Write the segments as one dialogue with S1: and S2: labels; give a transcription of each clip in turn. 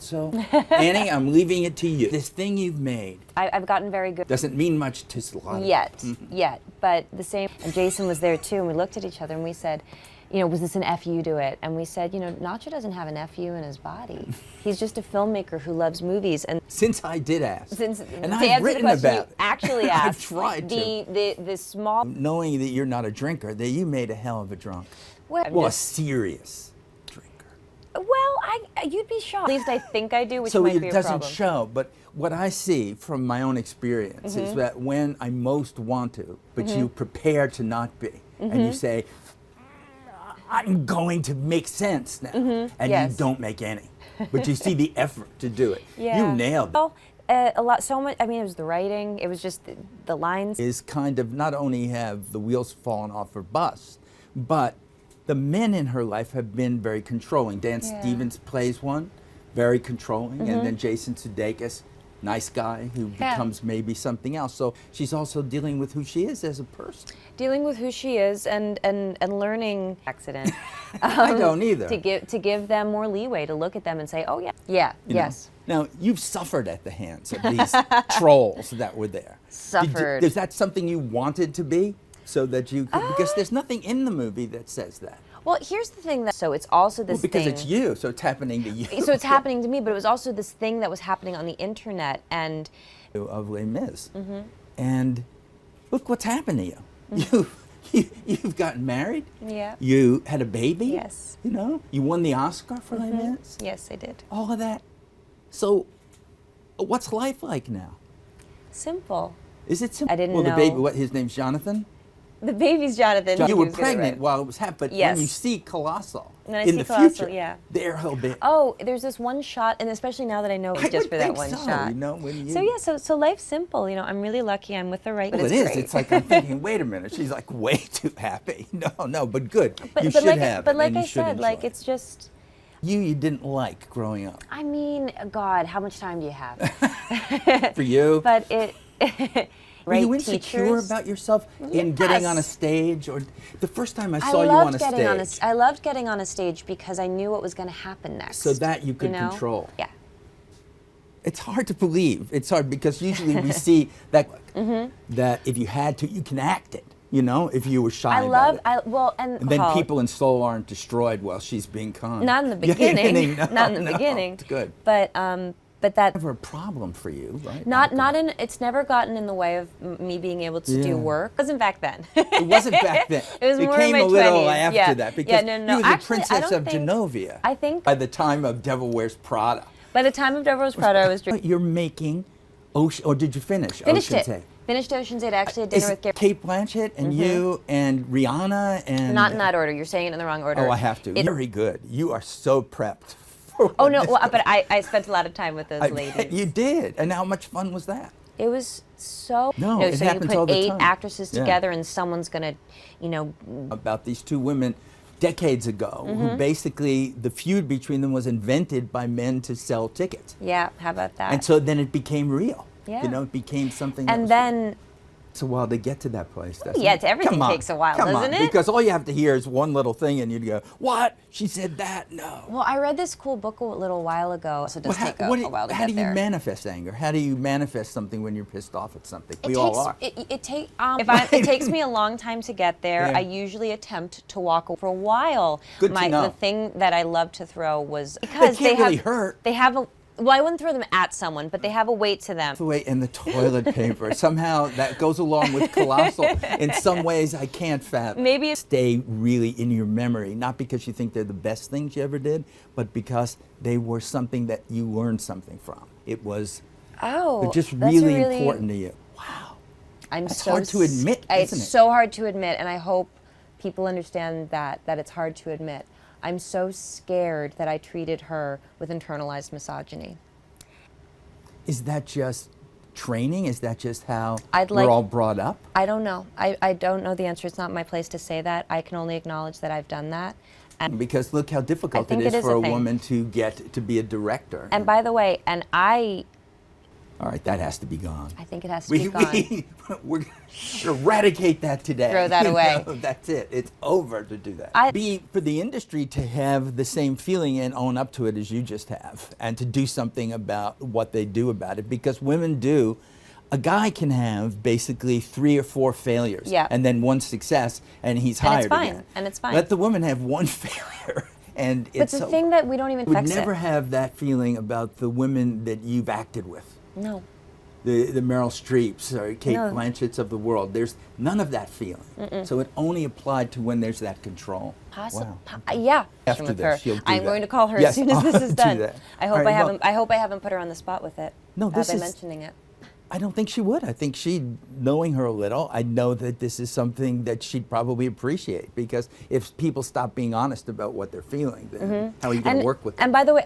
S1: So, Annie, I'm leaving it to you. This thing you've made
S2: I've gotten very good.
S1: doesn't mean much to a lot of
S2: Yet,
S1: people.
S2: yet. But the same, and Jason was there too, and we looked at each other and we said, you know, was this an FU to it? And we said, you know, Nacho doesn't have an FU in his body. He's just a filmmaker who loves movies. And
S1: Since I did ask,
S2: and
S1: I've written about it.
S2: Actually asked.
S1: I've tried to.
S2: The small.
S1: Knowing that you're not a drinker, that you made a hell of a drunk.
S2: Well,
S1: a serious drinker.
S2: Well, you'd be shocked. At least I think I do, which
S1: So
S2: might
S1: it
S2: be a
S1: doesn't
S2: problem.
S1: show, but what I see from my own experience is that when I most want to, but you prepare to not be, and you say, I'm going to make sense now, and
S2: Yes.
S1: you don't make any, but you see the effort to do it.
S2: Yeah.
S1: You nailed it.
S2: Well, a lot, so much. I mean, it was the writing. It was just the lines.
S1: Is kind of not only have the wheels fallen off her bus, but the men in her life have been very controlling. Dan Stevens plays one, very controlling, and then Jason Sudeikis, nice guy who becomes maybe something else. So she's also dealing with who she is as a person.
S2: Dealing with who she is and learning accident.
S1: I don't either.
S2: To give them more leeway, to look at them and say, oh yeah,
S1: You know?
S2: yes.
S1: Now, you've suffered at the hands of these trolls that were there.
S2: Suffered.
S1: Is that something you wanted to be? So that you could, because there's nothing in the movie that says that.
S2: Well, here's the thing that, so it's also this
S1: Because
S2: thing.
S1: it's you, so it's happening to you.
S2: So it's happening to me, but it was also this thing that was happening on the internet, and
S1: of Les Mis. And look what's happened to you. You've gotten married.
S2: Yeah.
S1: You had a baby.
S2: Yes.
S1: You know, you won the Oscar for Les Mis.
S2: Yes, I did.
S1: All of that. So, what's life like now?
S2: Simple.
S1: Is it simple?
S2: I didn't
S1: well,
S2: know.
S1: the baby, what, his name's Jonathan?
S2: The baby's Jonathan.
S1: You were
S2: Who's
S1: pregnant
S2: right.
S1: while it was happening, but
S2: Yes.
S1: when you see Colossal
S2: When I
S1: in
S2: see
S1: the
S2: Colossal,
S1: future,
S2: yeah.
S1: there he'll be.
S2: Oh, there's this one shot, and especially now that I know it was
S1: I
S2: just
S1: would
S2: for that
S1: think
S2: one
S1: so,
S2: shot.
S1: you know, when you...
S2: So yeah, so life's simple. You know, I'm really lucky. I'm with the right.
S1: Well,
S2: it's
S1: it is.
S2: great.
S1: It's like I'm thinking, wait a minute, she's like way too happy. No, but good.
S2: But,
S1: you
S2: but
S1: should
S2: like,
S1: have
S2: but
S1: it,
S2: like
S1: and you
S2: I
S1: should
S2: said, like
S1: enjoy it.
S2: it's just.
S1: You didn't like growing up.
S2: I mean, God, how much time do you have?
S1: For you?
S2: But it.
S1: Were you insecure about yourself in getting on a stage? Or the first time I saw you on a stage?
S2: I loved getting on a stage because I knew what was going to happen next.
S1: So that you could
S2: know?
S1: control.
S2: Yeah.
S1: It's hard to believe. It's hard because usually we see that that if you had to, you can act it. You know, if you were shy about it. And then people in Seoul aren't destroyed while she's being conned.
S2: Not in the beginning.
S1: No,
S2: not in the beginning.
S1: It's good.
S2: But that
S1: never a problem for you, right?
S2: it's never gotten in the way of me being able to do work. It wasn't back then.
S1: It wasn't back then.
S2: It was more in
S1: became
S2: my
S1: a little
S2: 20s.
S1: after that because
S2: no.
S1: you were the
S2: Actually,
S1: Princess of Genovia.
S2: I think
S1: by the time of Devil Wears Prada.
S2: By the time of Devil Wears Prada, I was drinking.
S1: You're making Ocean, or did you finish?
S2: Finished
S1: Ocean's
S2: it.
S1: 8?
S2: Finished Ocean's 8. I actually had dinner with Gary.
S1: Kate Blanchett and you and Rihanna and.
S2: Not in that order. You're saying it in the wrong order.
S1: Oh, I have to. Very good. You are so prepped.
S2: Oh no, but I spent a lot of time with those ladies.
S1: You did, and how much fun was that?
S2: It was so.
S1: No, it
S2: so
S1: happens
S2: you
S1: all
S2: put
S1: the
S2: 8
S1: time.
S2: actresses together, and someone's gonna,
S1: About these two women, decades ago, who basically the feud between them was invented by men to sell tickets.
S2: Yeah, how about that?
S1: And so then it became real.
S2: Yeah.
S1: You know, it became something.
S2: And then.
S1: It's a while to get to that place, doesn't
S2: Yeah,
S1: it?
S2: everything takes a while, doesn't it?
S1: Because all you have to hear is one little thing and you'd go, what? She said that? No.
S2: Well, I read this cool book a little while ago, so it does take a while to get there.
S1: How do you manifest anger? How do you manifest something when you're pissed off at something? We all are.
S2: It takes me a long time to get there. I usually attempt to walk for a while.
S1: Good to know.
S2: The thing that I love to throw was because
S1: they can't really hurt.
S2: They have a. Well, I wouldn't throw them at someone, but they have a weight to them.
S1: The weight and the toilet paper. Somehow that goes along with Colossal. In some ways, I can't fathom.
S2: Maybe it's
S1: stay really in your memory, not because you think they're the best things you ever did, but because they were something that you learned something from. It was they're just really important to you. Wow. It's hard to admit, isn't it?
S2: It's so hard to admit, and I hope people understand that it's hard to admit. I'm so scared that I treated her with internalized misogyny.
S1: Is that just training? Is that just how we're all brought up?
S2: I don't know. I don't know the answer. It's not my place to say that. I can only acknowledge that I've done that. And
S1: because look how difficult it is for a woman to get to be a director.
S2: And by the way,
S1: All right, that has to be gone.
S2: I think it has to be gone.
S1: We're going to eradicate that today.
S2: Throw that away.
S1: That's it. It's over to do that. For the industry to have the same feeling and own up to it as you just have, and to do something about what they do about it, because women do. A guy can have basically 3 or 4 failures, and then 1 success, and he's hired again.
S2: And it's fine.
S1: Let the woman have 1 failure. And
S2: but the thing that we don't even fix it.
S1: would never have that feeling about the women that you've acted with.
S2: No.
S1: The Meryl Streeps or Kate Blanchetts of the world. There's none of that feeling. So it only applied to when there's that control.
S2: Wow. Yeah.
S1: After this, you'll do
S2: I'm
S1: that.
S2: going to call her as soon as this is done. I hope
S1: right,
S2: I hope I haven't put her on the spot with it.
S1: No, this
S2: by
S1: is
S2: mentioning it.
S1: I don't think she would. I think knowing her a little, I know that this is something that she'd probably appreciate, because if people stop being honest about what they're feeling, then how are you going to work with them?
S2: And by the way,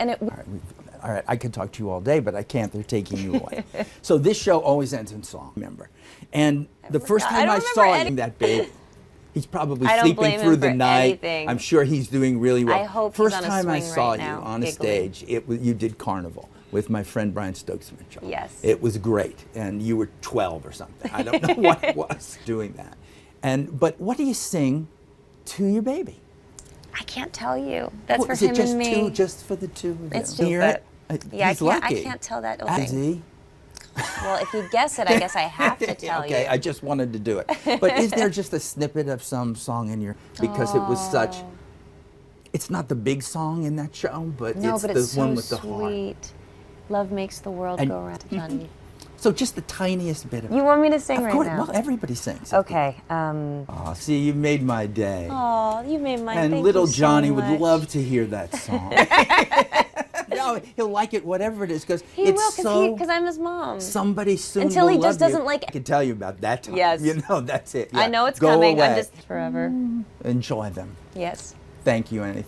S1: All right, I could talk to you all day, but I can't. They're taking you away. So this show always ends in song, remember. And the first time I saw him, that baby, he's probably sleeping through the night.
S2: Anything.
S1: I'm sure he's doing really well.
S2: I hope
S1: first
S2: he's on a
S1: time I
S2: swing
S1: saw
S2: right
S1: you
S2: now,
S1: on a stage, you did Carnival with my friend Brian Stokes Mitchell.
S2: Yes.
S1: It was great, and you were 12 or something. I don't know what it was doing that. But what do you sing to your baby?
S2: I can't tell you. That's for
S1: is
S2: him
S1: it just
S2: and me.
S1: two, just for the two of you?
S2: It's just yeah,
S1: he's lucky.
S2: I can't tell that.
S1: Is he?
S2: Well, if you guess it, I guess I have to tell you.
S1: Okay, I just wanted to do it. But is there just a snippet of some song in your, because it was such, it's not the big song in that show, but it's the one with the heart.
S2: Sweet. Love makes the world go round, Johnny.
S1: So just the tiniest bit of it.
S2: You want me to sing right now?
S1: Well, everybody sings.
S2: Okay.
S1: Oh, see, you made my day.
S2: Oh, you made my day.
S1: And little Johnny would love to hear that song. No, he'll like it, whatever it is, because it's so.
S2: Because I'm his mom.
S1: Somebody soon
S2: Until
S1: will
S2: he just
S1: love
S2: doesn't
S1: you.
S2: like it.
S1: I can tell you about that time.
S2: Yes.
S1: You know, that's it. Yeah.
S2: I know it's
S1: Go
S2: coming.
S1: Away.
S2: I'm just forever.
S1: Enjoy them.
S2: Yes.
S1: Thank you, Annie.